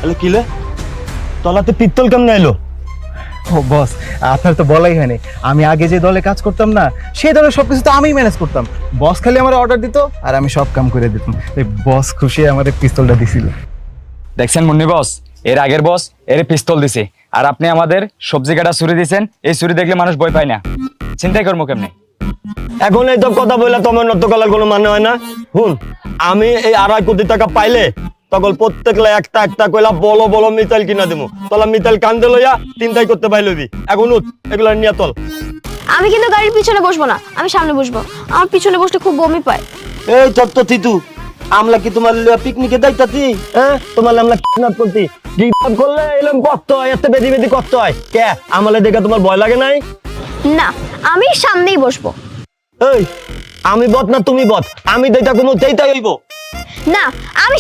তাহলে কিলে তলাতে পিস্তল কেমনে এলো? ও বস, আপনার তো বলাই হয়নি, আমি আগে যে দলে কাজ করতাম না, সেই দলের সবকিছু তো আমিই ম্যানেজ করতাম। বস খালি আমার অর্ডার দিত আর আমি সব কাম করে দিতাম। এই বস খুশি আমার পিস্তলটা দিছিল। দেখছেন মুন্নি বস, এর আগের বস এর পিস্তল দিছে, আর আপনি আমাদের সবজি কাটা ছুরি দিছেন। এই ছুরি দেখলে মানুষ ভয় পায় না, চিন্তাই করবো কেমনে? এখন এইসব কথা বললে তোমার নত করার কোনো মানে হয় না। হুন, আমি এই 2.5 কোটি টাকা পাইলে তখন প্রত্যেকলে একটা একটা কইলা বলো বলো মিতাইল কিনা দিমু। তলা মিতাইল কান্দে লইয়া চিন্তাই করতে পাইলবি। এখন উঠ, এগুলা নিয়ে তল। আমি কিন্তু গাড়ির পিছনে বসবো না, আমি সামনে বসবো। আমার পিছনে বসলে খুব বমি পায়। এই তত্ত্ব তিতু, আমলা কি তোমার লিয়া পিকনিকে যাইতাছি? হ্যাঁ, তোমার আমলা কিডন্যাপ করতি। কিডন্যাপ করলে এরকম কষ্ট হয়, এত বেদি বেদি কষ্ট হয় কে? আমলে দেখে তোমার ভয় লাগে নাই? না, আমি সামনেই বসবো। এই, আমি বদ না তুমি বদ? আমি যেটা কোনো সেইটাই হইব। না, আমি